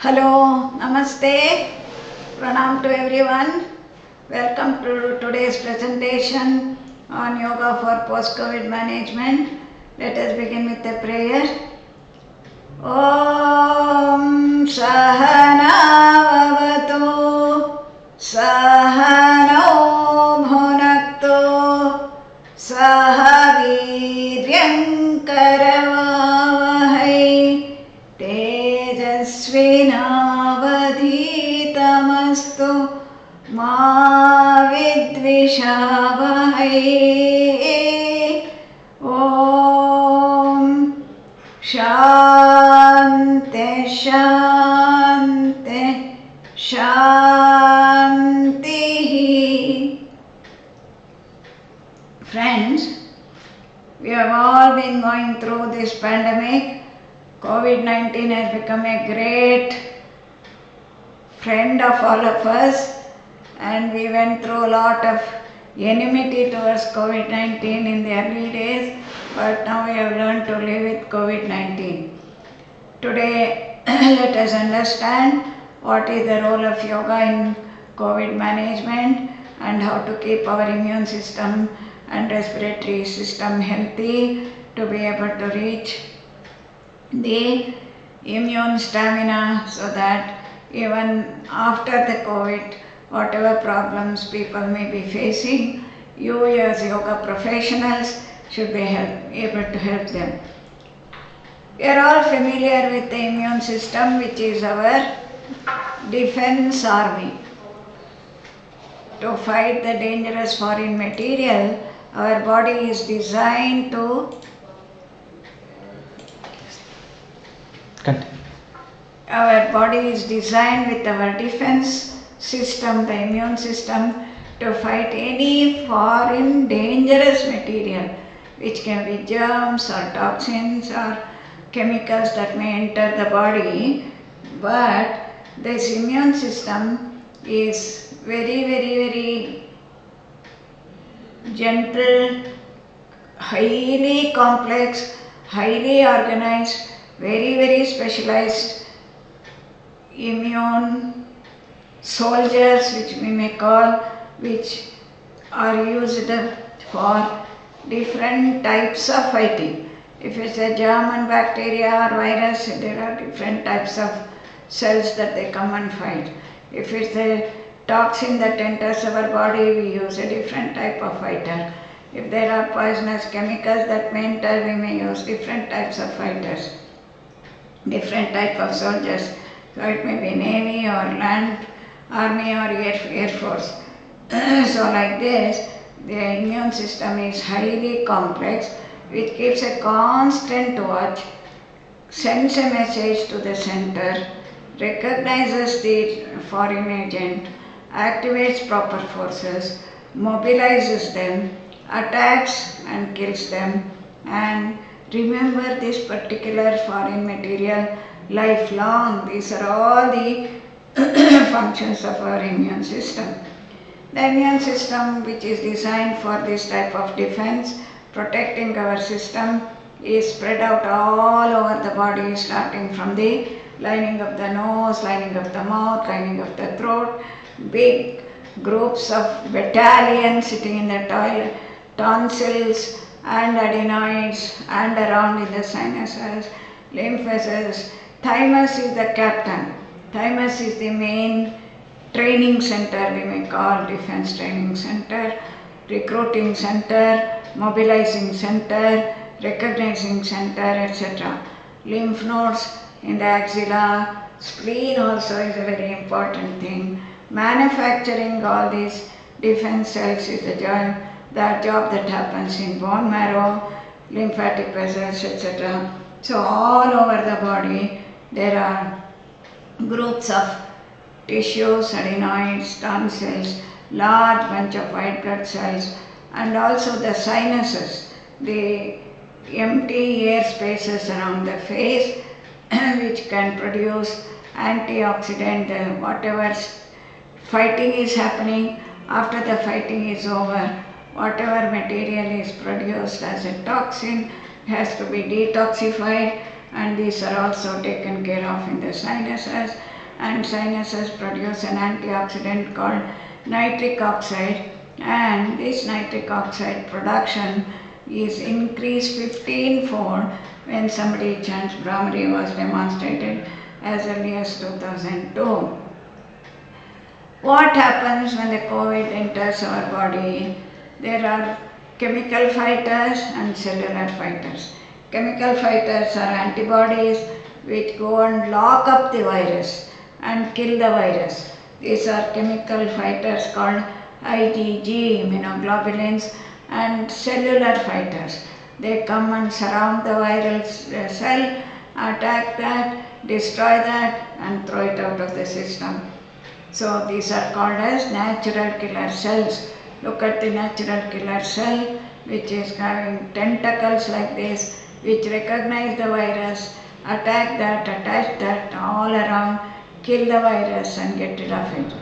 Hello, Namaste, Pranam to everyone. Welcome to today's presentation on Yoga for Post-COVID Management. Let us begin with a prayer. Om Sahana Vavatu Sahano Bhunaktu Saha Viryam Karavavahai तेजस्विनावधीतमस्तु मा विद्विषावहै ॐ शान्ति शान्ति शान्तिः. Friends, we have all been going through this pandemic. COVID-19 has become a great friend of all of us, and we went through a lot of enmity towards COVID-19 in the early days, but now we have learned to live with COVID-19. Today, let us understand what is the role of yoga in COVID management and how to keep our immune system and respiratory system healthy to be able to reach the immune stamina, so that even after the COVID, whatever problems people may be facing, you as yoga professionals should be able to help them. We are all familiar with the immune system, which is our defense army. To fight the dangerous foreign material, our body is designed to Our body is designed with our defense system, the immune system, to fight any foreign dangerous material, which can be germs or toxins or chemicals that may enter the body. But this immune system is very gentle, highly complex, highly organized, very specialized immune soldiers, which we may call, which are used for different types of fighting. If it's a germ and bacteria or virus, there are different types of cells that they come and fight. If it's a toxin that enters our body, we use a different type of fighter. If there are poisonous chemicals that may enter, we may use different types of fighters, different type of soldiers. So it may be Navy or Land Army or Air Force. So like this, the immune system is highly complex, which keeps a constant watch, sends a message to the center, recognizes the foreign agent, activates proper forces, mobilizes them, attacks and kills them, and remember this particular foreign material lifelong. These are all the functions of our immune system. The immune system, which is designed for this type of defense, protecting our system, is spread out all over the body, starting from the lining of the nose, lining of the mouth, lining of the throat, big groups of battalions sitting in the tonsils and adenoids and around in the sinuses, lymph vessels. Thymus is the captain. Thymus is the main training center, we may call defense training center, recruiting center, mobilizing center, recognizing center, etc. Lymph nodes in the axilla, spleen also is a very important thing. Manufacturing all these defense cells is the job that happens in bone marrow, lymphatic vessels, etc. So all over the body there are groups of tissues, adenoids, tonsils, large bunch of white blood cells, and also the sinuses, the empty air spaces around the face which can produce antioxidant. Whatever fighting is happening, after the fighting is over, whatever material is produced as a toxin has to be detoxified, and these are also taken care of in the sinuses. and sinuses produce an antioxidant called nitric oxide, and this nitric oxide production is increased 15-fold when somebody chants Brahmari was demonstrated as early as 2002. What happens when the COVID enters our body? There are chemical fighters and cellular fighters. Chemical fighters are antibodies which go and lock up the virus and kill the virus. These are chemical fighters called IgG, immunoglobulins, and cellular fighters. They come and surround the viral cell, attack that, destroy that, and throw it out of the system. So these are called as natural killer cells. Look at the natural killer cell, which is having tentacles like this, which recognize the virus, attack that, attach that all around, kill the virus and get rid of it.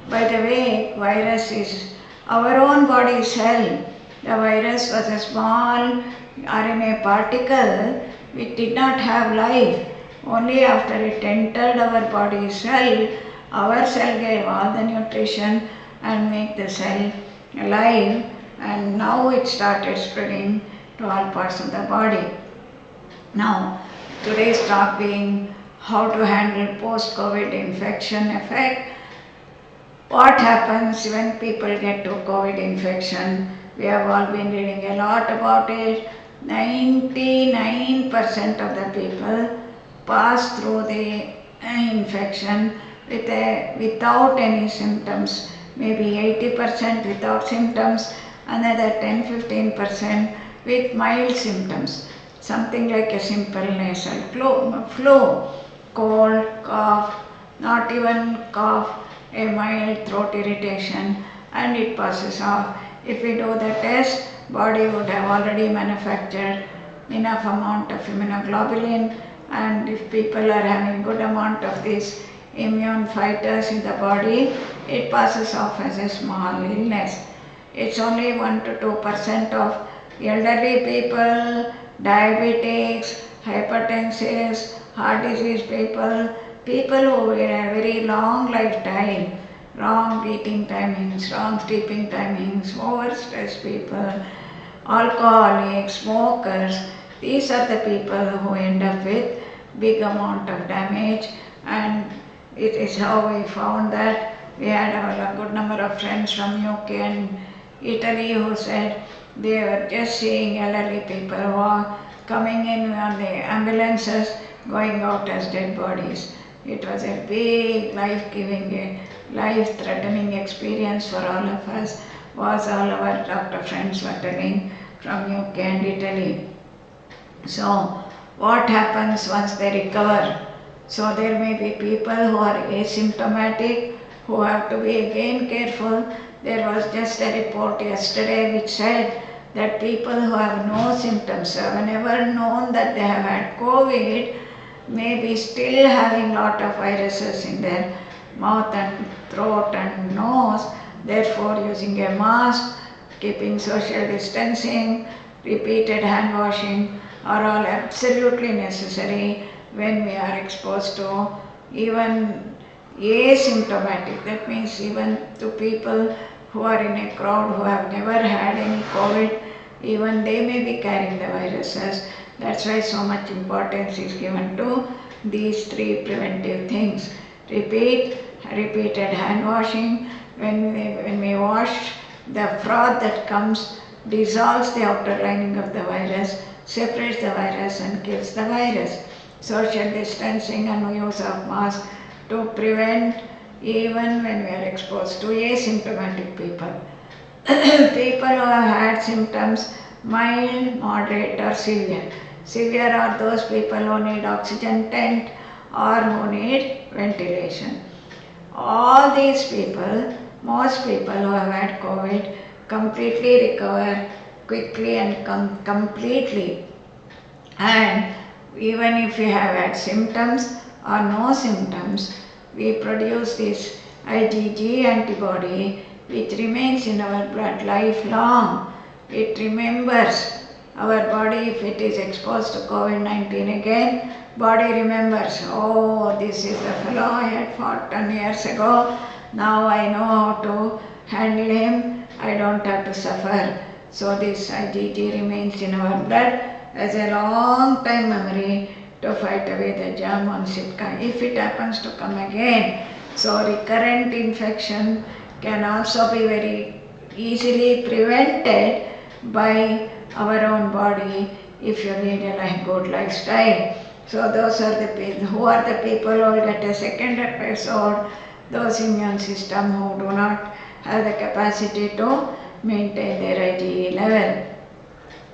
By the way, virus is our own body cell. The virus was a small RNA particle which did not have life. Only after it entered our body cell, our cell gave all the nutrition and make the cell alive, and now it started spreading to all parts of the body. Now, today's talk being how to handle post-COVID infection effect. What happens when people get to COVID infection? We have all been reading a lot about it. 99% of the people pass through the infection without any symptoms, maybe 80% without symptoms, another 10-15% with mild symptoms, something like a simple nasal flu, cold, cough, not even cough, a mild throat irritation, and it passes off. If we do the test, body would have already manufactured enough amount of immunoglobulin, and if people are having good amount of these immune fighters in the body, it passes off as a small illness. It's only 1 to 2% of elderly people, diabetics, hypertensives, heart disease people who have a very long lifetime, wrong eating timings, wrong sleeping timings, overstressed people, alcoholics, smokers. These are the people who end up with big amount of damage, and it is how we found that. We had a good number of friends from UK and Italy who said they were just seeing elderly people who are coming in on the ambulances, going out as dead bodies. It was a big life-giving, life-threatening experience for all of us, was all our doctor friends were telling from UK and Italy. So what happens once they recover? So there may be people who are asymptomatic, who have to be again careful. There was just a report yesterday which said that people who have no symptoms, have never known that they have had COVID, may be still having lot of viruses in their mouth and throat and nose. Therefore, using a mask, keeping social distancing, repeated hand washing are all absolutely necessary when we are exposed to even asymptomatic. That means even to people who are in a crowd who have never had any COVID, even they may be carrying the viruses. That's why so much importance is given to these three preventive things. Repeated hand washing. When we wash, the froth that comes dissolves the outer lining of the virus, separates the virus and kills the virus. Social distancing and use of mask to prevent even when we are exposed to asymptomatic people. People who have had symptoms, mild, moderate or severe. Severe are those people who need oxygen tent or who need ventilation. All these people, most people who have had COVID, completely recover quickly and completely. And even if we have had symptoms or no symptoms, we produce this IgG antibody which remains in our blood lifelong. It remembers our body. If it is exposed to COVID-19 again, body remembers, oh, this is the fellow I had fought 10 years ago. Now I know how to handle him. I don't have to suffer. So this IgG remains in our blood as a long time memory to fight away the germ once it comes. If it happens to come again, so recurrent infection can also be very easily prevented by our own body if you lead a good lifestyle. So those are the people who are the people who will get a second episode, those immune system who do not have the capacity to maintain their IgE level.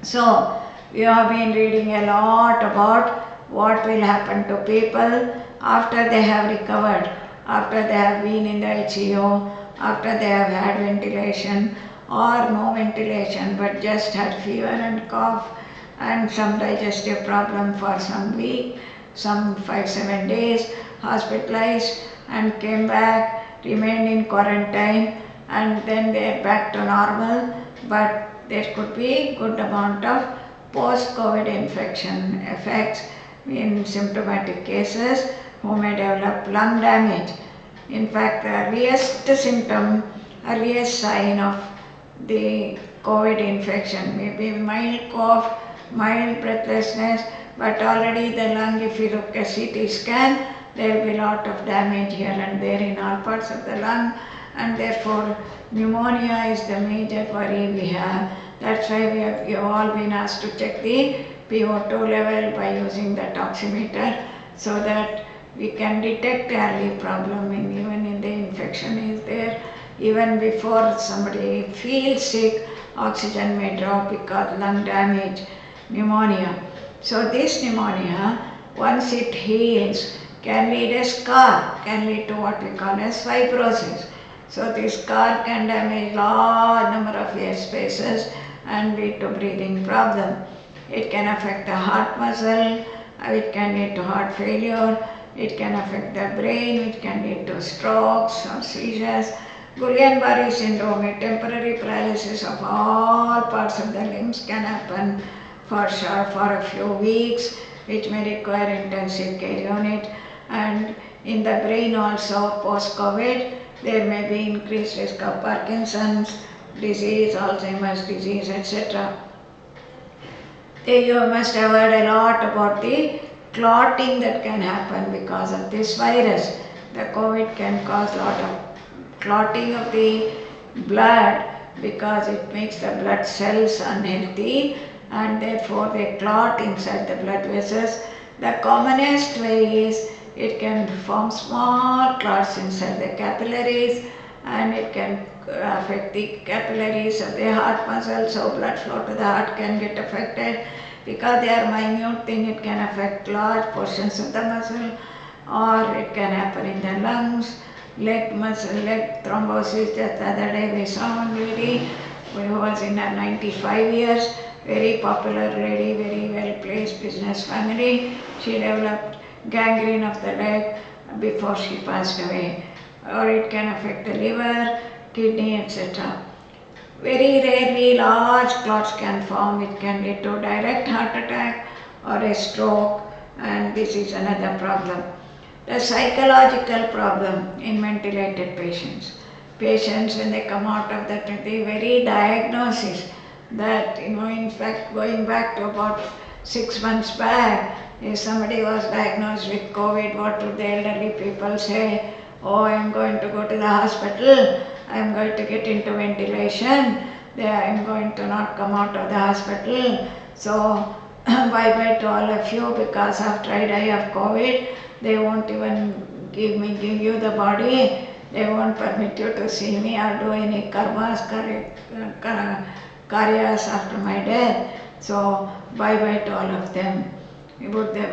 So we have been reading a lot about what will happen to people after they have recovered, after they have been in the ICU, after they have had ventilation or no ventilation but just had fever and cough and some digestive problem for some week, some 5-7 days, hospitalized and came back, remained in quarantine, and then they are back to normal. But there could be good amount of post-COVID infection effects in symptomatic cases who may develop lung damage. In fact, the earliest symptom, earliest sign of the COVID infection may be mild cough, mild breathlessness, but already the lung, if you look at CT scan, there will be a lot of damage here and there in all parts of the lung, and therefore pneumonia is the major worry we have. That's why we have all been asked to check the PO2 level by using the oximeter so that we can detect early problem even in the infection is there. Even before somebody feels sick, oxygen may drop because lung damage, pneumonia. So this pneumonia, once it heals, can lead a scar, can lead to what we call as fibrosis. So this scar can damage large number of air spaces and lead to breathing problem. It can affect the heart muscle, it can lead to heart failure, it can affect the brain, it can lead to strokes or seizures. Guillain-Barré syndrome, a temporary paralysis of all parts of the limbs can happen for sure for a few weeks, which may require intensive care unit. And in the brain also, post-COVID, there may be increased risk of Parkinson's disease, Alzheimer's disease, etc. You must have heard a lot about the clotting that can happen because of this virus. The COVID can cause a lot of clotting of the blood because it makes the blood cells unhealthy and therefore they clot inside the blood vessels. The commonest way is it can form small clots inside the capillaries and it can affect the capillaries of the heart muscle, so blood flow to the heart can get affected. Because they are minute thing, it can affect large portions of the muscle, or it can happen in the lungs, leg muscle, leg thrombosis. Just the other day we saw one lady who was in her 95 years, very popular lady, very well placed business family. She developed gangrene of the leg before she passed away. Or it can affect the liver, kidney, etc. Very rarely large clots can form. It can lead to direct heart attack or a stroke, and this is another problem. The psychological problem in ventilated patients. Patients when they come out of that, the very diagnosis that, in fact going back to about 6 months back, if somebody was diagnosed with COVID, what would the elderly people say? Oh, I am going to go to the hospital, I am going to get into ventilation, I am going to not come out of the hospital. So bye-bye to all of you, because after I die of COVID, they won't even give you the body, they won't permit you to see me or do any karyas after my death. So bye-bye to all of them. About the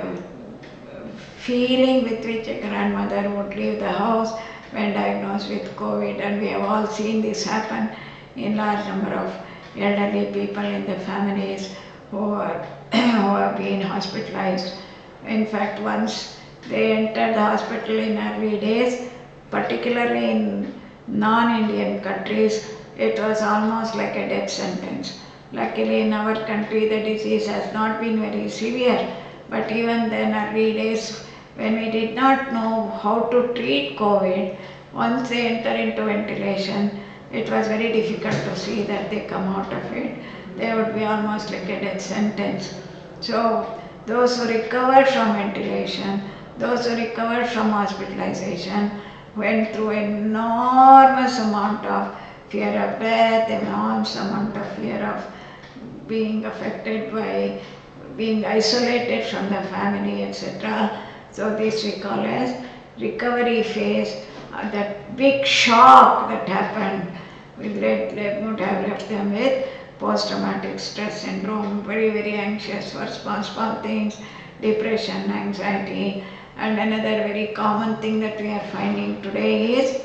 feeling with which a grandmother would leave the house when diagnosed with COVID, and we have all seen this happen in large number of elderly people in the families who have been hospitalized. In fact, once they entered the hospital in early days, particularly in non-Indian countries, it was almost like a death sentence. Luckily in our country the disease has not been very severe, But even then, early days, when we did not know how to treat COVID, once they enter into ventilation, it was very difficult to see that they come out of it. They would be almost like a death sentence. So those who recovered from ventilation, those who recovered from hospitalization, went through enormous amount of fear of death, enormous amount of fear of being affected by being isolated from the family, etc. So this we call as recovery phase. That big shock that happened would have left them with post-traumatic stress syndrome, very, very anxious for small things, depression, anxiety. And another very common thing that we are finding today is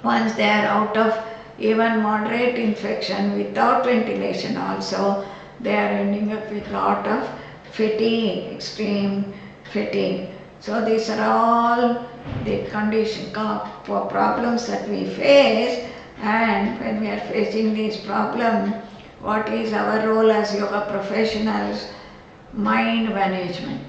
once they are out of even moderate infection without ventilation also, they are ending up with lot of fatigue, extreme fatigue. So these are all the problems that we face, and when we are facing these problems, what is our role as yoga professionals? Mind management.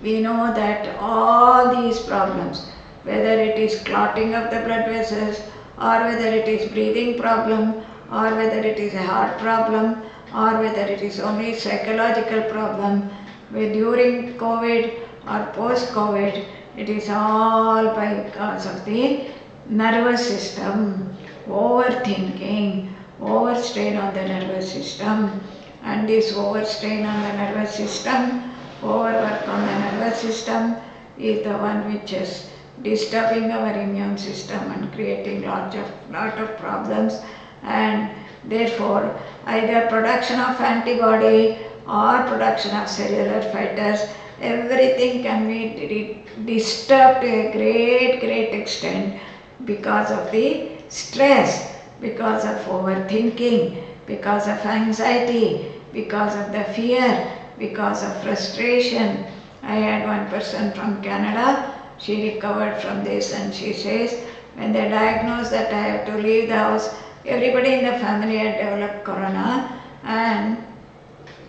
We know that all these problems, whether it is clotting of the blood vessels, or whether it is breathing problem, or whether it is a heart problem, or whether it is only psychological problem, during COVID or post-COVID, it is all because of the nervous system, overthinking, overstrain on the nervous system, and this overstrain on the nervous system, overwork on the nervous system is the one which is disturbing our immune system and creating lot of problems, and therefore either production of antibody or production of cellular fighters, everything can be disturbed to a great extent because of the stress, because of overthinking, because of anxiety, because of the fear, because of frustration. I had one person from Canada, she recovered from this, and she says, when they diagnosed that I have to leave the house, everybody in the family had developed corona and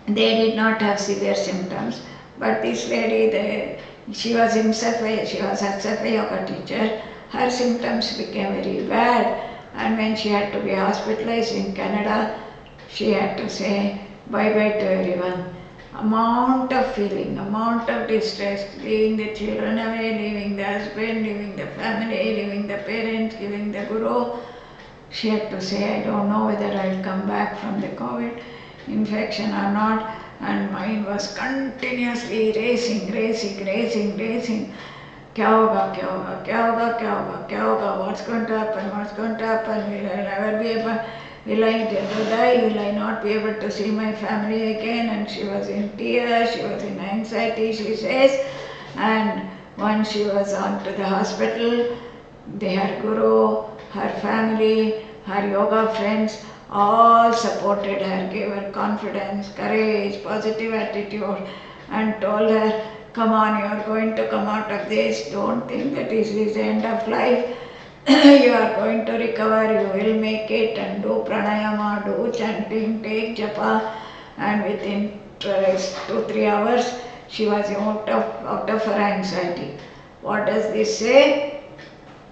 they did not have severe symptoms. But this lady, she was herself a yoga teacher, her symptoms became very bad, and when she had to be hospitalized in Canada, she had to say bye-bye to everyone. Amount of feeling, amount of distress, leaving the children away, leaving the husband, leaving the family, leaving the parents, leaving the guru. She had to say, I don't know whether I'll come back from the COVID infection or not, and mine was continuously racing. Kya hoga, what's going to happen, will I never be able, will I die, will I not be able to see my family again? And she was in tears, she was in anxiety, she says, and once she was on to the hospital, her guru, her family, her yoga friends, all supported her, gave her confidence, courage, positive attitude, and told her, come on, you are going to come out of this, don't think that this is the end of life. You are going to recover, you will make it, and do pranayama, do chanting, take japa, and within 2-3 hours she was out of her anxiety. What does this say?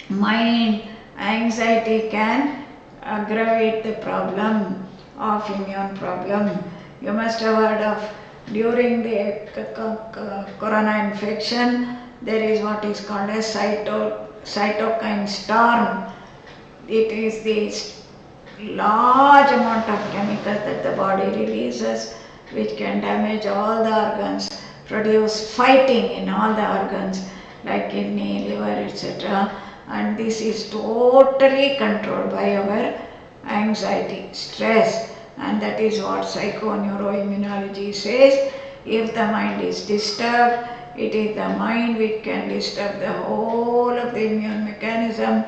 Mind, anxiety can aggravate the problem of immune problem. You must have heard of during the corona infection, there is what is called a cytokine storm. It is this large amount of chemicals that the body releases which can damage all the organs, produce fighting in all the organs like kidney, liver, etc. And this is totally controlled by our anxiety, stress, and that is what psychoneuroimmunology says. If the mind is disturbed, it is the mind which can disturb the whole of the immune mechanism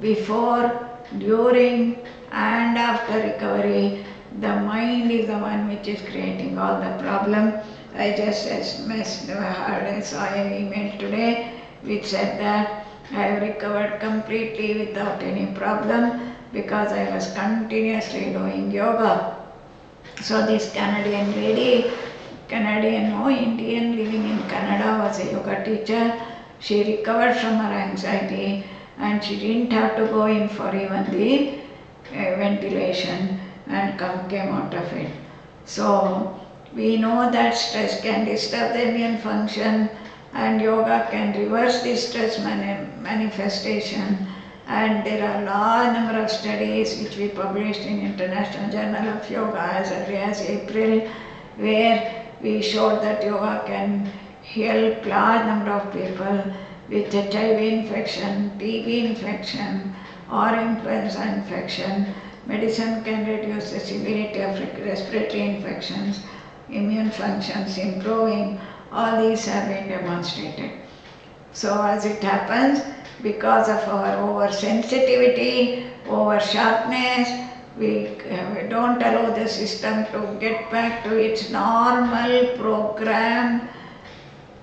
before, during, and after recovery. The mind is the one which is creating all the problem. I just saw an email today which said that I have recovered completely without any problem because I was continuously doing yoga. So this Canadian lady Canadian, no, Indian living in Canada, was a yoga teacher. She recovered from her anxiety and she didn't have to go in for even the ventilation and came out of it. So we know that stress can disturb the immune function and yoga can reverse the stress manifestation, and there are a large number of studies which we published in International Journal of Yoga as early as April, where we showed that yoga can help large number of people with HIV infection, TB infection or influenza infection. Medicine can reduce the severity of respiratory infections, immune functions improving. All these have been demonstrated. So as it happens, because of our oversensitivity, over sharpness, we don't allow the system to get back to its normal program,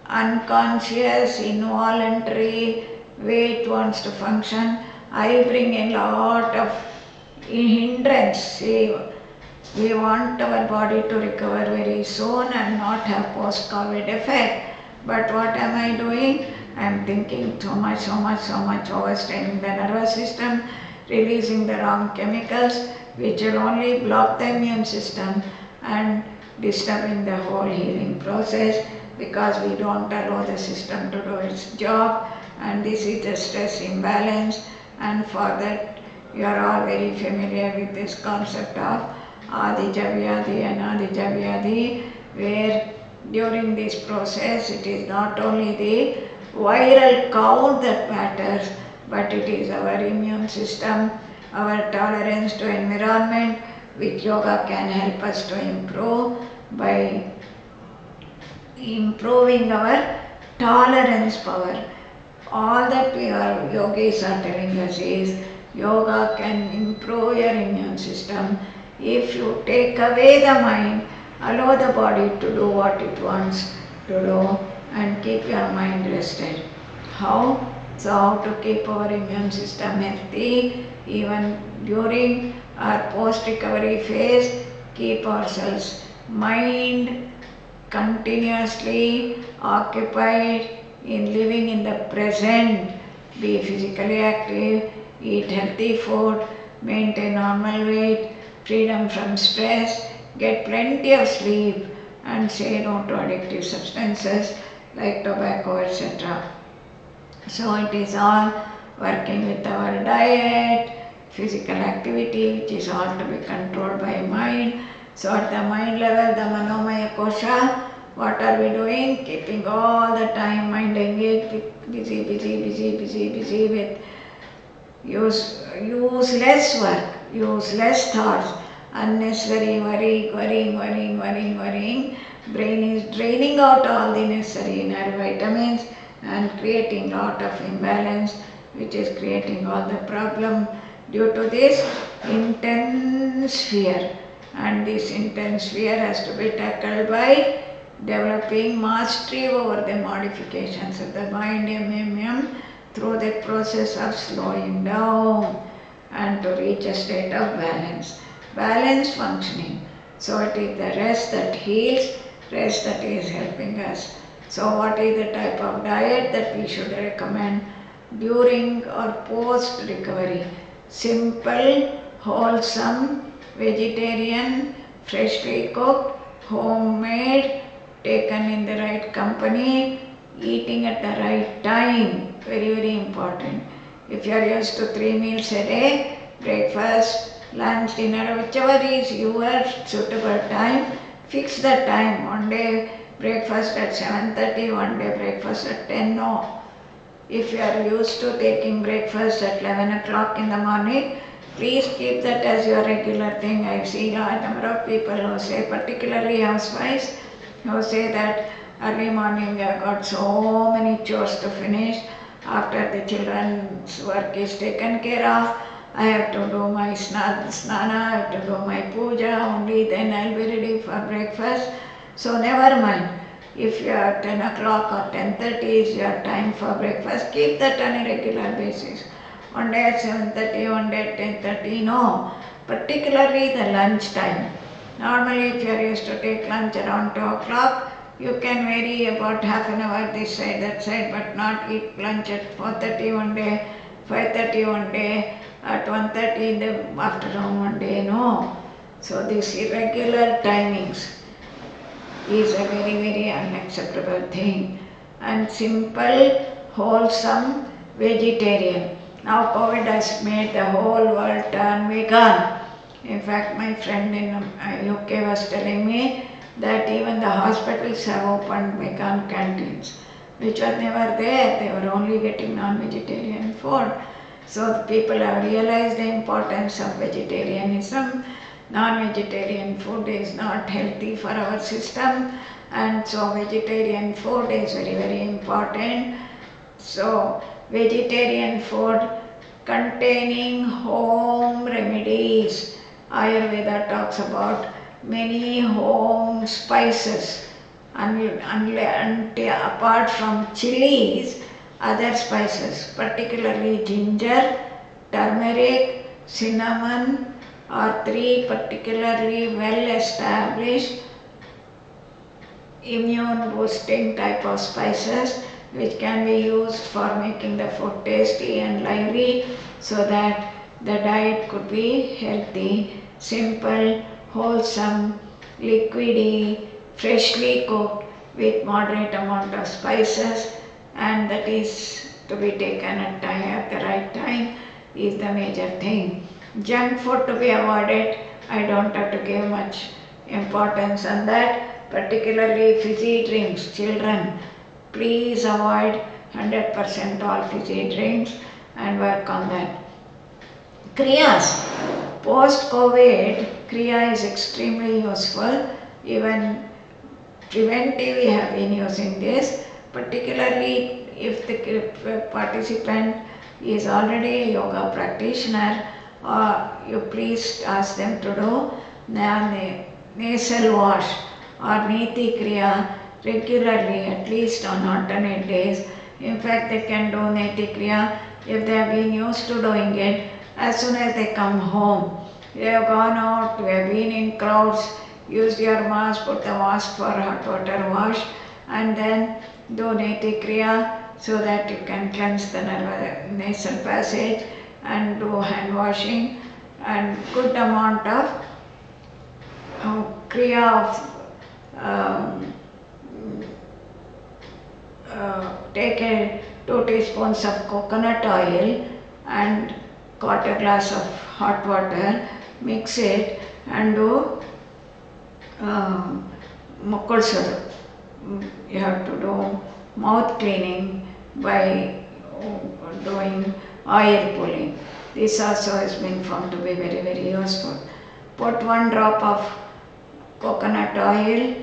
unconscious, involuntary way it wants to function. I bring a lot of hindrance. See, we want our body to recover very soon and not have post-COVID effect. But what am I doing? I am thinking so much, overstraining the nervous system, releasing the wrong chemicals, which will only block the immune system and disturbing the whole healing process, because we don't allow the system to do its job, and this is the stress imbalance. And for that, you are all very familiar with this concept of Adija Vyadhi and Adija Vyadhi, where during this process it is not only the viral count that matters, but it is our immune system, our tolerance to environment, which yoga can help us to improve by improving our tolerance power. All that our yogis are telling us is yoga can improve your immune system. If you take away the mind, allow the body to do what it wants to do and keep your mind rested. How? So how to keep our immune system healthy even during our post-recovery phase? Keep ourselves mind continuously occupied in living in the present. Be physically active, eat healthy food, maintain normal weight, freedom from stress, get plenty of sleep, and say no to addictive substances like tobacco, etc. So it is all working with our diet, physical activity, which is all to be controlled by mind. So at the mind level, the Manomaya Kosha, what are we doing? Keeping all the time mind engaged with busy with useless work, useless thoughts, unnecessary worrying. Brain is draining out all the necessary nerve vitamins and creating lot of imbalance, which is creating all the problem due to this intense fear. And this intense fear has to be tackled by developing mastery over the modifications of the mind, through the process of slowing down and to reach a state of balance. Balanced functioning. So it is the rest that heals, rest that is helping us. So what is the type of diet that we should recommend during or post recovery? Simple, wholesome, vegetarian, freshly cooked, homemade, taken in the right company, eating at the right time. Very important. If you are used to 3 meals a day, breakfast, lunch, dinner, whichever is your suitable time, fix that time. One day breakfast at 7:30, one day breakfast at 10. No. If you are used to taking breakfast at 11 o'clock in the morning, please keep that as your regular thing. I see a number of people who say, particularly housewives, who say that early morning I got so many chores to finish. After the children's work is taken care of, I have to do my snana, I have to do my puja, only then I'll be ready for breakfast. So never mind. If you are 10 o'clock or 10:30 is your time for breakfast, keep that on a regular basis. One day at 7:30, one day at 10:30, no. Particularly the lunch time. Normally, if you are used to take lunch around 2 o'clock, you can vary about half an hour this side, that side, but not eat lunch at 4:30 one day, 5:30 one day, at 1:30 in the afternoon one day, no. So these irregular timings is a very, very unacceptable thing. And simple, wholesome vegetarian. Now COVID has made the whole world turn vegan. In fact, my friend in UK was telling me that even the hospitals have opened vegan canteens, which were never there. They were only getting non-vegetarian food. So the people have realized the importance of vegetarianism. Non-vegetarian food is not healthy for our system, and so vegetarian food is very, very important. So vegetarian food containing home remedies. Ayurveda talks about many home spices, and apart from chilies, other spices, particularly ginger, turmeric, cinnamon, are three particularly well established immune boosting type of spices which can be used for making the food tasty and lively, so that the diet could be healthy, simple, wholesome, liquidy, freshly cooked with moderate amount of spices, and that is to be taken at the right time is the major thing. Junk food to be avoided. I don't have to give much importance on that, particularly fizzy drinks. Children, please avoid 100% all fizzy drinks and work on that. Kriyas. Post-COVID, Kriya is extremely useful. Even preventive, we have been using this, particularly if the participant is already a yoga practitioner, you please ask them to do nasal wash or Niti Kriya regularly, at least on alternate days. In fact, they can do Niti Kriya if they have been used to doing it as soon as they come home. They have gone out, we have been in crowds, use your mask, put the mask for hot water wash, and then do Niti Kriya so that you can cleanse the nasal passage and do hand washing, and good amount of Kriya of take 2 teaspoons of coconut oil and quarter glass of hot water, mix it and do Mukul. You have to do mouth cleaning by doing oil pulling. This also has been found to be very, very useful. Put 1 drop of coconut oil,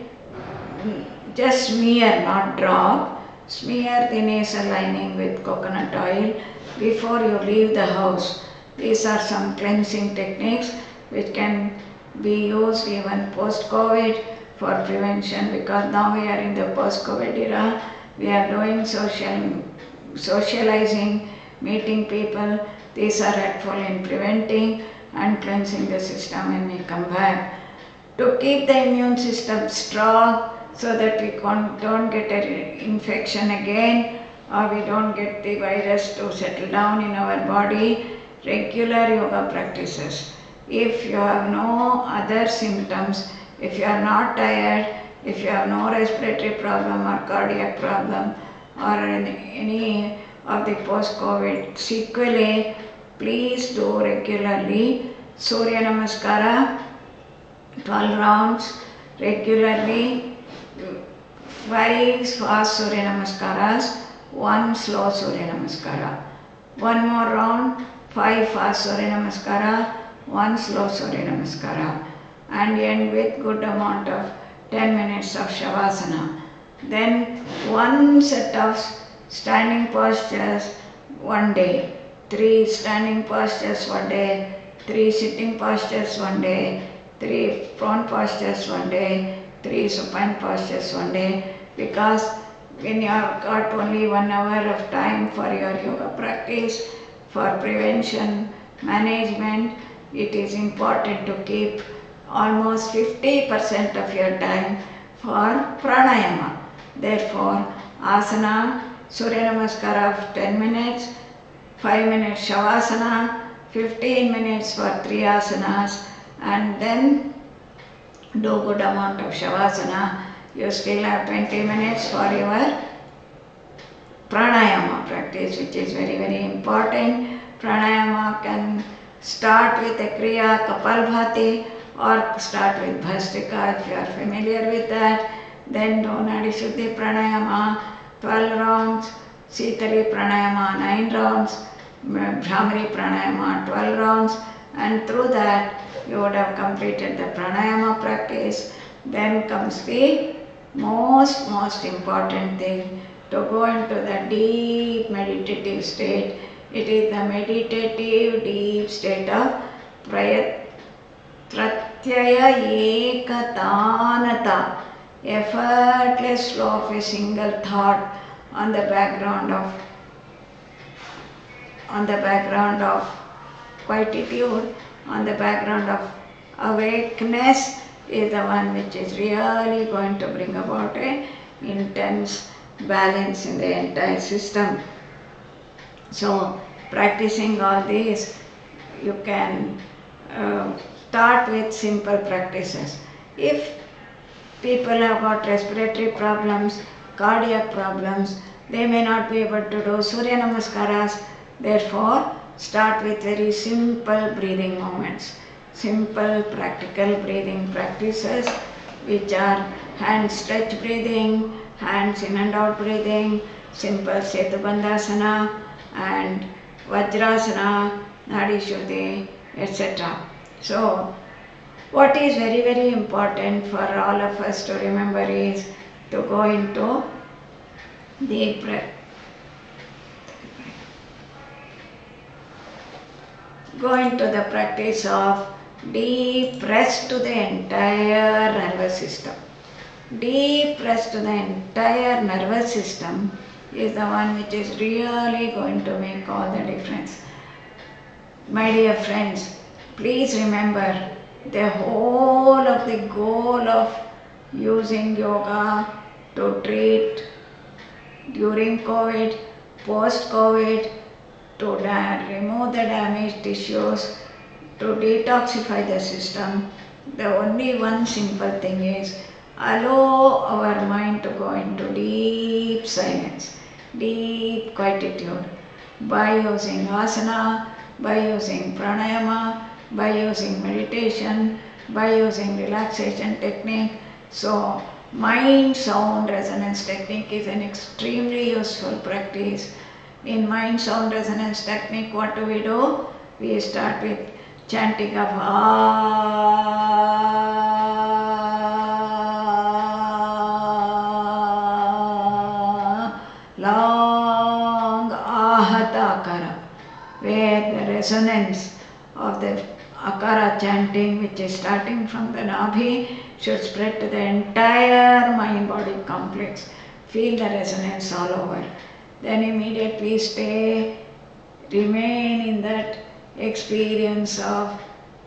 just smear, not drop, smear the nasal lining with coconut oil before you leave the house. These are some cleansing techniques which can be used even post-COVID for prevention, because now we are in the post-COVID era. We are doing socializing, meeting people. These are helpful in preventing and cleansing the system when we come back. To keep the immune system strong so that we don't get an infection again, or we don't get the virus to settle down in our body, regular yoga practices. If you have no other symptoms, if you are not tired, if you have no respiratory problem or cardiac problem or any of the post-COVID sequelae, please do regularly Surya Namaskara, 12 rounds regularly, 5 fast Surya Namaskaras, 1 slow Surya Namaskara. 1 more round, 5 fast Surya Namaskara, 1 slow Surya Namaskara, and end with good amount of 10 minutes of Shavasana. Then 1 set of standing postures one day, 3 standing postures one day, 3 sitting postures one day, 3 prone postures one day, 3 supine postures one day, because when you have got only 1 hour of time for your yoga practice, for prevention, management, it is important to keep almost 50% of your time for pranayama. Therefore, asana, Surya Namaskara of 10 minutes, 5 minutes Shavasana, 15 minutes for 3 asanas, and then do good amount of Shavasana. You still have 20 minutes for your pranayama practice, which is very, very important. Pranayama can start with a Kriya Kapalbhati or start with Bhastrika if you are familiar with that. Then do Nadi Shuddhi Pranayama, 12 rounds, Sitali Pranayama, 9 rounds, Bhramari Pranayama, 12 rounds, and through that you would have completed the pranayama practice. Then comes the most important thing, to go into the deep meditative state. It is the meditative deep state of pratyaya ekatanata, effortless flow of a single thought on the background of quietude, on the background of awakeness, is the one which is really going to bring about a intense balance in the entire system. So, practicing all these, you can start with simple practices. If people have got respiratory problems, cardiac problems, they may not be able to do Surya Namaskaras. Therefore, start with very simple breathing movements, simple practical breathing practices, which are hand stretch breathing, hands in and out breathing, simple Setubandhasana and Vajrasana, Nadi Shuddhi, etc. So, what is very, very important for all of us to remember is to go into the practice of deep rest to the entire nervous system. Deep rest to the entire nervous system is the one which is really going to make all the difference. My dear friends, please remember, the whole of the goal of using yoga to treat during COVID, post-COVID, to remove the damaged tissues, to detoxify the system, the only one simple thing is allow our mind to go into deep silence, deep quietude, by using asana, by using pranayama, by using meditation, by using relaxation technique. So, mind sound resonance technique is an extremely useful practice. In mind sound resonance technique, what do? We start with chanting of long ahata akara, where the resonance of the akara chanting, which is starting from the nabhi, should spread to the entire mind-body complex. Feel the resonance all over. Then immediately remain in that experience of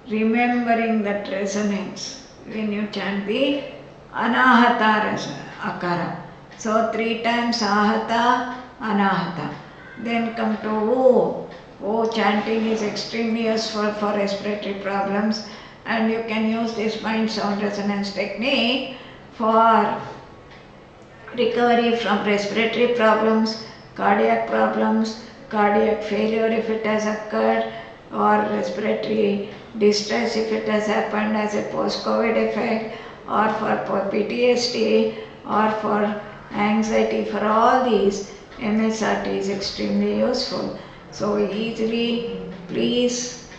remembering that resonance when you chant the anahata akara. So 3 times ahata, anahata. Then come to O. O chanting is extremely useful for respiratory problems, and you can use this mind sound resonance technique for recovery from respiratory problems, cardiac problems, cardiac failure if it has occurred, or respiratory distress if it has happened as a post-COVID effect, or for PTSD, or for anxiety. For all these, MSRT is extremely useful. So easily, please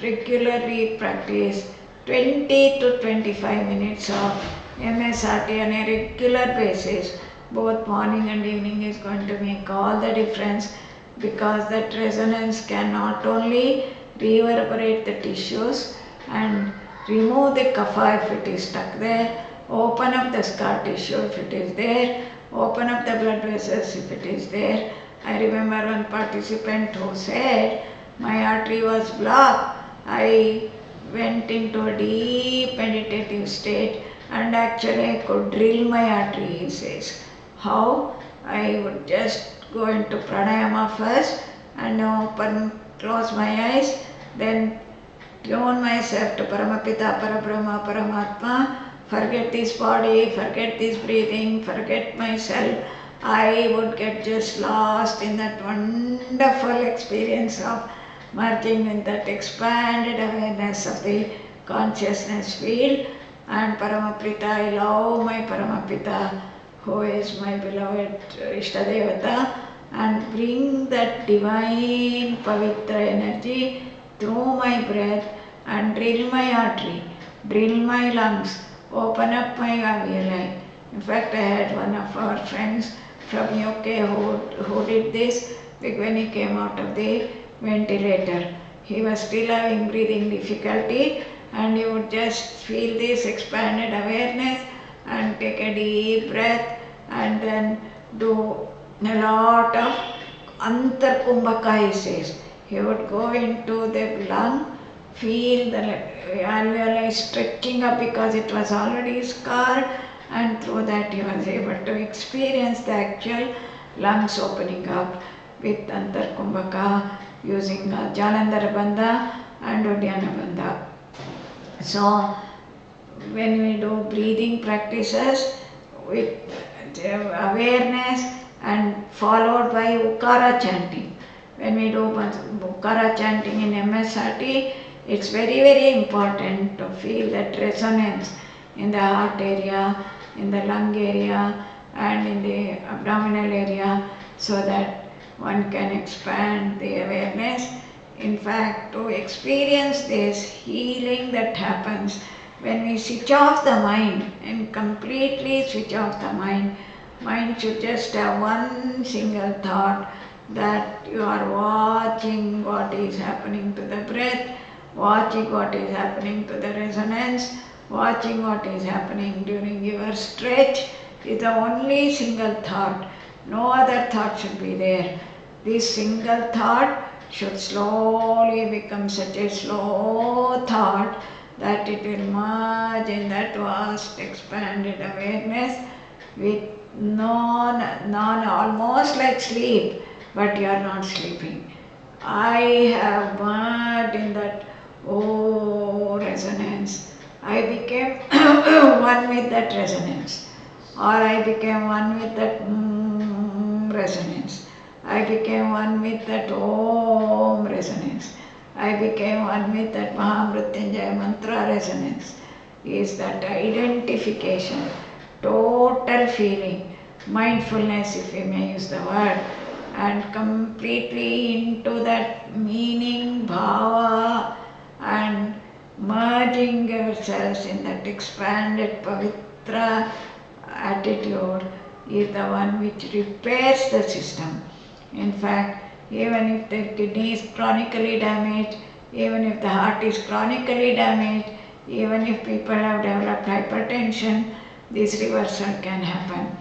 regularly practice 20 to 25 minutes of MSRT on a regular basis. Both morning and evening is going to make all the difference, because that resonance can not only reverberate the tissues and remove the kapha if it is stuck there, open up the scar tissue if it is there, open up the blood vessels if it is there. I remember one participant who said, my artery was blocked. I went into a deep meditative state and actually I could drill my artery, he says. How? I would just go into pranayama first and close my eyes, then tune myself to Paramapita, Parabrahma, Paramatma, forget this body, forget this breathing, forget myself. I would get just lost in that wonderful experience of merging in that expanded awareness of the consciousness field. And Paramapita, I love my Paramapita, who is my beloved Ishtadevata, and bring that divine Pavitra energy through my breath and drill my artery, drill my lungs, open up my alveoli. In fact, I had one of our friends from UK who did this when he came out of the ventilator. He was still having breathing difficulty and he would just feel this expanded awareness and take a deep breath and then do a lot of Antarkumbhaka, he says. He would go into the lung, feel the alveoli stretching up because it was already scarred, and through that he was able to experience the actual lungs opening up with Antarkumbhaka using Jalandhara Bandha and Uddiyana Bandha. So when we do breathing practices with awareness and followed by Ukara chanting. When we do Ukara chanting in MSRT, it's very, very important to feel that resonance in the heart area, in the lung area and in the abdominal area so that one can expand the awareness. In fact, to experience this healing that happens when we switch off the mind and completely switch off the mind, mind should just have one single thought that you are watching what is happening to the breath, watching what is happening to the resonance, watching what is happening during your stretch is the only single thought. No other thought should be there. This single thought should slowly become such a slow thought that it will merge in that vast expanded awareness with almost like sleep, but you are not sleeping. I have merged in that resonance. I became one with that resonance, or I became one with that resonance. I became one with that Om resonance. I became one with that Mahamrityunjaya mantra resonance. Is that identification, total feeling, mindfulness if we may use the word, and completely into that meaning, bhava, and merging ourselves in that expanded pavitra attitude is the one which repairs the system. In fact, even if the kidney is chronically damaged, even if the heart is chronically damaged, even if people have developed hypertension, this reversal can happen.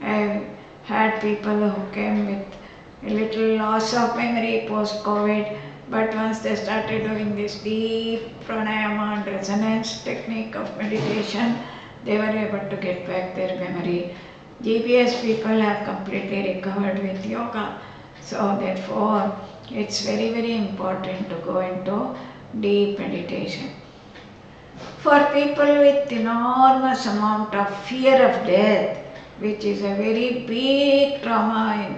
I've had people who came with a little loss of memory post-COVID, but once they started doing this deep pranayama and resonance technique of meditation, they were able to get back their memory. GBS people have completely recovered with yoga. So therefore, it's very, very important to go into deep meditation. For people with enormous amount of fear of death, which is a very big trauma,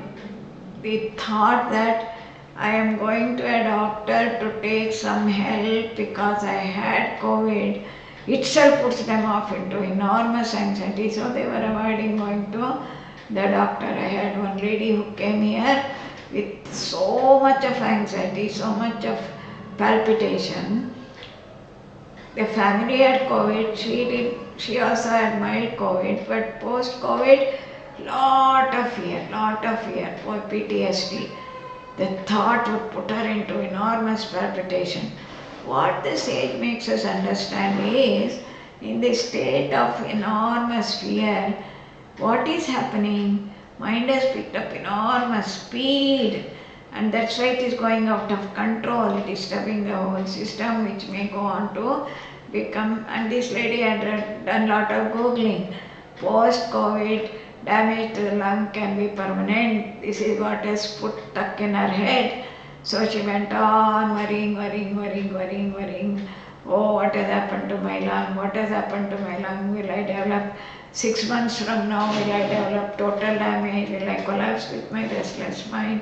the thought that I am going to a doctor to take some help because I had COVID itself puts them off into enormous anxiety. So they were avoiding going to the doctor. I had one lady who came here with so much of anxiety, so much of palpitation. The family had COVID, she also had mild COVID, but post-COVID, lot of fear, for PTSD. The thought would put her into enormous palpitation. What the sage makes us understand is, in this state of enormous fear, what is happening? Mind has picked up enormous speed and that sweat is going out of control, disturbing the whole system, which may go on to become, and this lady had done lot of googling. Post-COVID, damage to the lung can be permanent. This is what has put stuck in her head. So she went on worrying. Oh, what has happened to my lung? What has happened to my lung? Will I develop 6 months from now? Will I develop total damage? Will I collapse with my restless mind?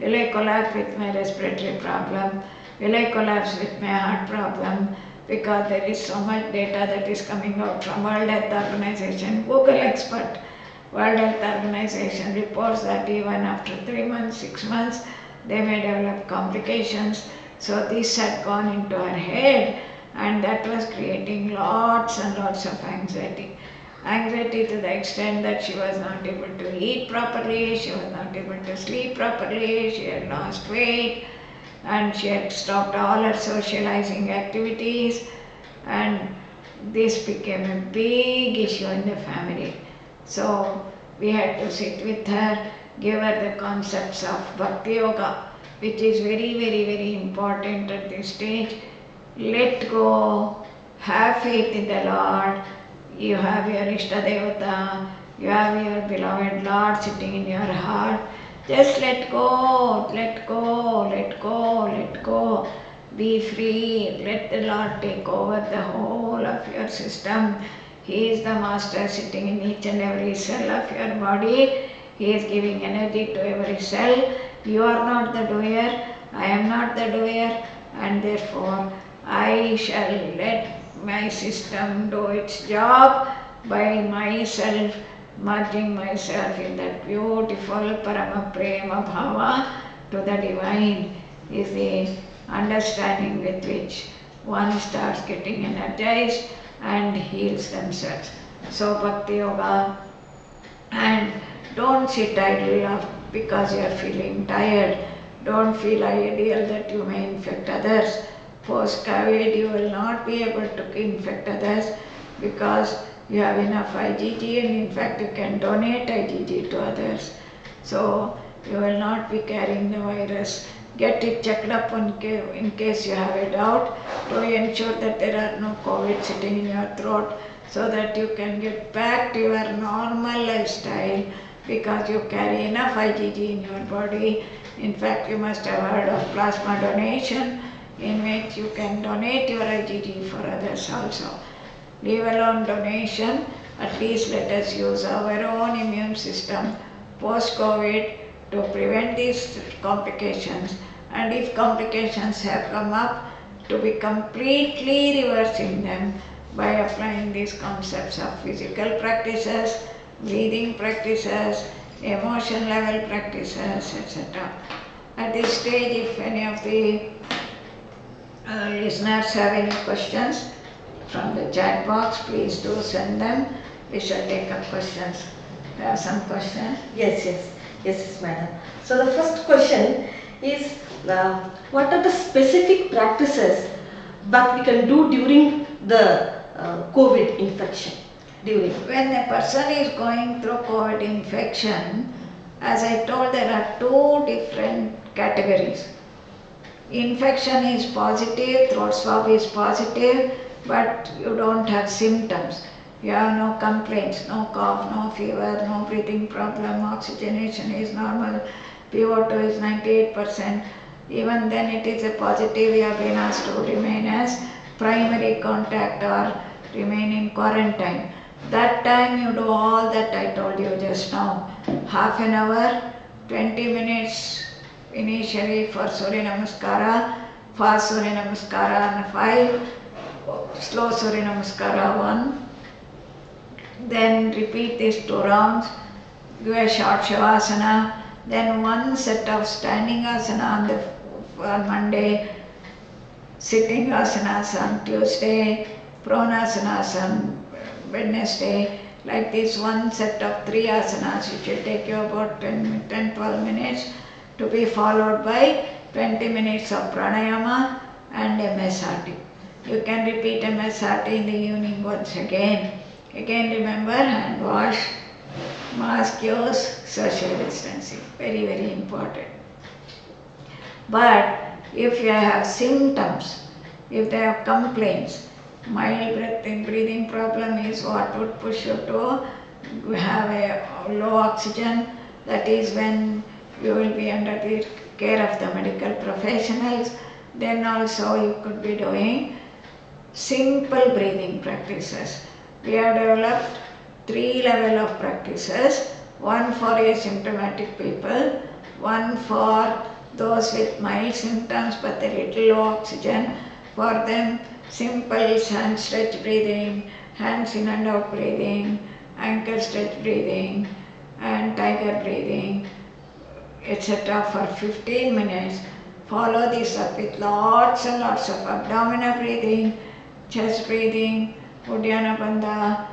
Will I collapse with my respiratory problem? Will I collapse with my heart problem? Because there is so much data that is coming out from World Health Organization, Google expert. World Health Organization reports that even after 3 months, 6 months, they may develop complications. So this had gone into her head, and that was creating lots and lots of anxiety. Anxiety to the extent that she was not able to eat properly, she was not able to sleep properly, she had lost weight, and she had stopped all her socializing activities, and this became a big issue in the family. So we had to sit with her, give her the concepts of Bhakti Yoga, which is very important at this stage. Let go, have faith in the Lord. You have your Ishtadevata, you have your beloved Lord sitting in your heart. Just let go. Be free. Let the Lord take over the whole of your system. He is the master sitting in each and every cell of your body. He is giving energy to every cell. You are not the doer. I am not the doer. And therefore, I shall let my system do its job by myself, merging myself in that beautiful Parama Prema Bhava to the divine is the understanding with which one starts getting energized and heals themselves. So Bhakti Yoga, and don't sit idle because you are feeling tired. Don't feel ideal that you may infect others. Post-COVID, you will not be able to infect others because you have enough IgG, and in fact you can donate IgG to others. So you will not be carrying the virus. Get it checked up in case you have a doubt, to ensure that there are no COVID sitting in your throat, so that you can get back to your normal lifestyle because you carry enough IgG in your body. In fact, you must have heard of plasma donation, in which you can donate your IgG for others also. Leave alone donation, at least let us use our own immune system post-COVID to prevent these complications, and if complications have come up, to be completely reversing them by applying these concepts of physical practices, breathing practices, emotion level practices, etc. At this stage, if any of the listeners have any questions from the chat box, please do send them. We shall take up questions. We have some questions. Yes, madam. So the first question is, what are the specific practices that we can do during the COVID infection? When a person is going through COVID infection, as I told, there are two different categories. Infection is positive, throat swab is positive, but you don't have symptoms. You have no complaints, no cough, no fever, no breathing problem, oxygenation is normal, PO2 is 98%. Even then it is a positive, you have been asked to remain as primary contact or remain in quarantine. That time you do all that I told you just now. Half an hour, 20 minutes initially for Surya Namaskara, fast Surya Namaskara 5, slow Surya Namaskara 1. Then repeat these 2 rounds, do a short Shavasana, then 1 set of standing asana on Monday, sitting asanas on Tuesday, pranasana on Wednesday. Like this, 1 set of 3 asanas, which will take you about 10-12 minutes, to be followed by 20 minutes of pranayama and MSRT. You can repeat MSRT in the evening once again. Again remember, hand wash, mask use, social distancing. Very important. But if you have symptoms, if they have complaints, mild breathing problem is what would push you to have a low oxygen. That is when you will be under the care of the medical professionals. Then also you could be doing simple breathing practices. We have developed 3 levels of practices, one for asymptomatic people, one for those with mild symptoms but a little low oxygen. For them, simple hand stretch breathing, hands in and out breathing, ankle stretch breathing, and tiger breathing, etc. for 15 minutes. Follow this up with lots and lots of abdominal breathing, chest breathing, Uddiyana Bandha,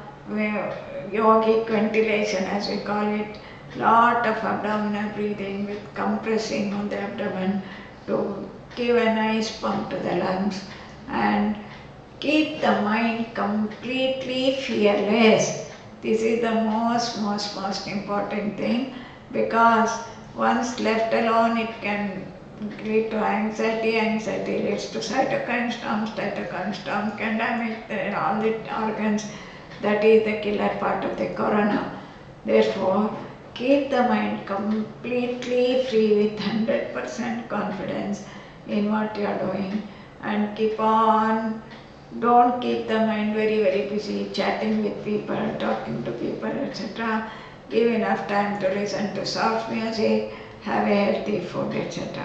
yogic ventilation as we call it, lot of abdominal breathing with compressing on the abdomen to give a nice pump to the lungs and keep the mind completely fearless. This is the most important thing, because once left alone it can lead to anxiety, anxiety leads to cytokine storm can damage all the organs. That is the killer part of the corona. Therefore, keep the mind completely free with 100% confidence in what you are doing, and keep on. Don't keep the mind very busy chatting with people, talking to people, etc. Give enough time to listen to soft music, have a healthy food, etc.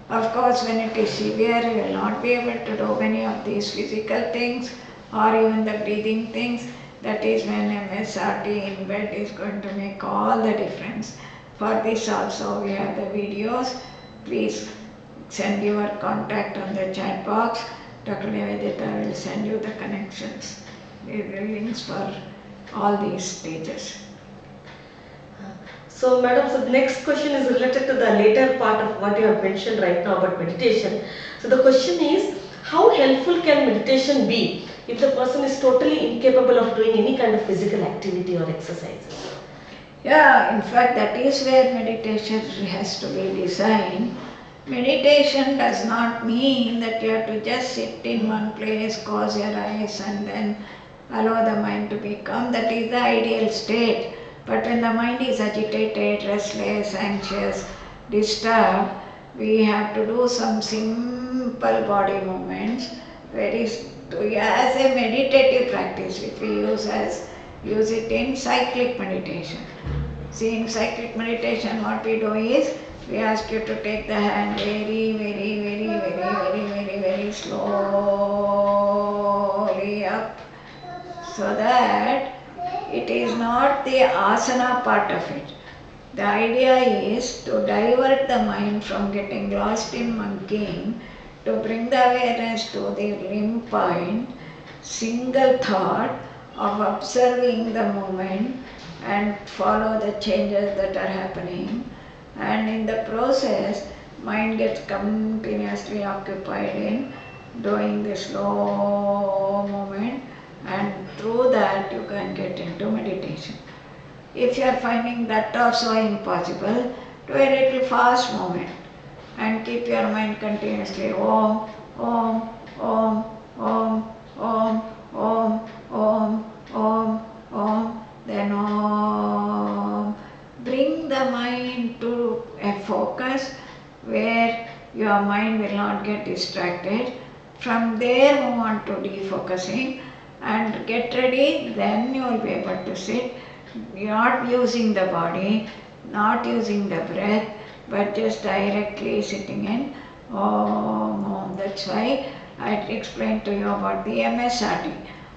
Of course, when it is severe, you will not be able to do many of these physical things or even the breathing things. That is when MSRT in bed is going to make all the difference. For this also we have the videos. Please send your contact on the chat box. Dr. Nivedita will send you the connections, the links for all these stages. So, madam, so the next question is related to the later part of what you have mentioned right now about meditation. So, the question is, how helpful can meditation be if the person is totally incapable of doing any kind of physical activity or exercises? Yeah, in fact, that is where meditation has to be designed. Meditation does not mean that you have to just sit in one place, close your eyes, and then allow the mind to be calm. That is the ideal state. But when the mind is agitated, restless, anxious, disturbed, we have to do some simple body movements, as a meditative practice, which we use it in cyclic meditation. See, in cyclic meditation, what we do is we ask you to take the hand very slowly up, so that it is not the asana part of it. The idea is to divert the mind from getting lost in monkeying, to bring the awareness to the limb point, single thought of observing the moment and follow the changes that are happening. And in the process, mind gets continuously occupied in doing the slow movement, and through that you can get into meditation. If you are finding that also impossible, do a little fast movement and keep your mind continuously Om, Om, Om, Om, Om, Om, Om, Om, Om, then Om. Bring the mind to a focus where your mind will not get distracted. From there move on to defocusing and get ready, then you will be able to sit, not using the body, not using the breath, but just directly sitting in Om, Om. That's why I explained to you about the MSRT,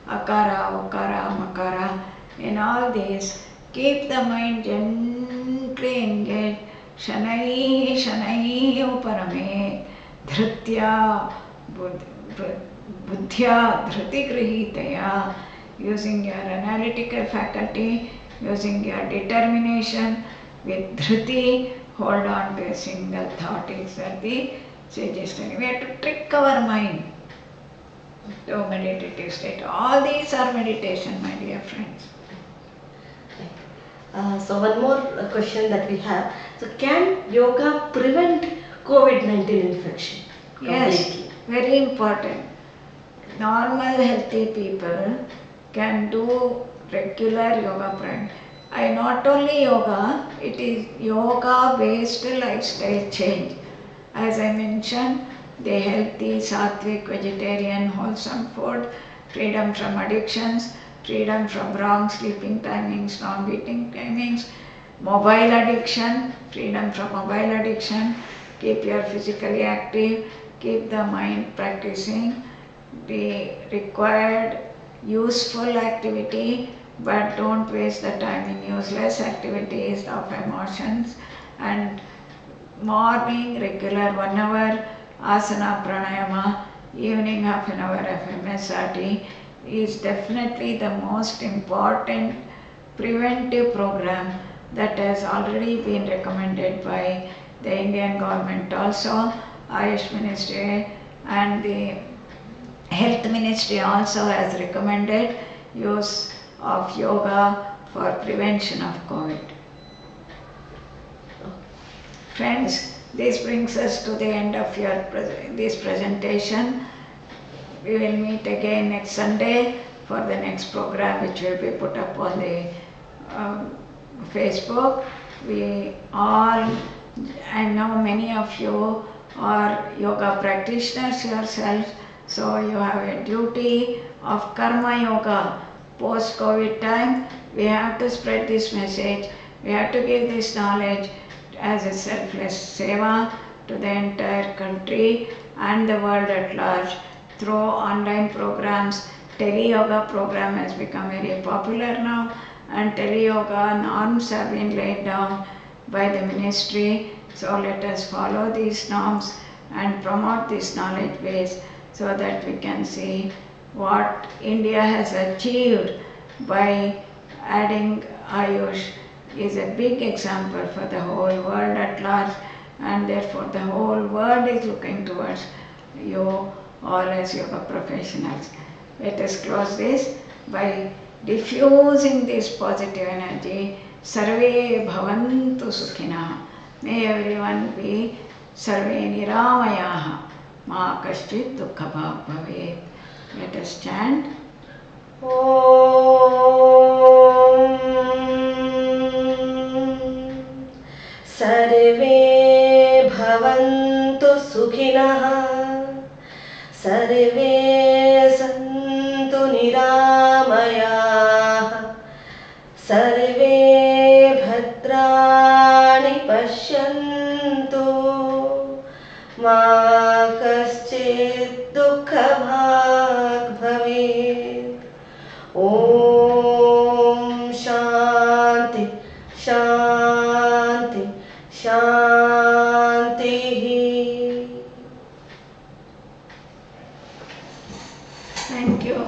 Akara, Okara, Makara. In all these, keep the mind gently engaged, Shanai, Shanai Uparame, Dhritya, Buddhya, Dhriti Grihitaya, using your analytical faculty, using your determination, with Dhriti, hold on to a single thought is what the sages tell. We have to trick our mind to meditative state. All these are meditation, my dear friends. So one more question that we have. So can yoga prevent COVID-19 infection. Yes, Completely. very important. Normal healthy people can do regular yoga practice. I not only yoga, it is yoga based lifestyle change. As I mentioned, the healthy, sattvic, vegetarian, wholesome food, freedom from addictions, freedom from wrong sleeping timings, wrong eating timings, mobile addiction, freedom from mobile addiction, keep your physically active, keep the mind practicing the required useful activity, but don't waste the time in useless activities of emotions. And morning regular 1 hour asana pranayama, evening half an hour of MSRT is definitely the most important preventive program that has already been recommended by the Indian government also, Ayush Ministry, and the Health Ministry also has recommended use of yoga for prevention of COVID. Friends, this brings us to the end of this presentation. We will meet again next Sunday for the next program, which will be put up on the Facebook. We all, I know many of you are yoga practitioners yourselves, so you have a duty of karma yoga. Post COVID time, we have to spread this message, we have to give this knowledge as a selfless seva to the entire country and the world at large through online programs. Tele-yoga program has become very popular now, and tele-yoga norms have been laid down by the ministry. So let us follow these norms and promote this knowledge base so that we can see what India has achieved by adding Ayush is a big example for the whole world at large, and therefore the whole world is looking towards you all as yoga professionals. Let us close this by diffusing this positive energy. Sarve bhavantu sukhinah. May everyone be sarve niramayaha. Ma kaschit dukkha bhag bhavet. Let us chant. सर्वे भवन्तु सुखिनः सर्वे सन्तु निरामयाः सर्वे भद्राणि पश्यन्तु मा कश्चित् दुःखभाग् भवेत् ॐ शान्ति शान्ति शान्तिः. Thank you.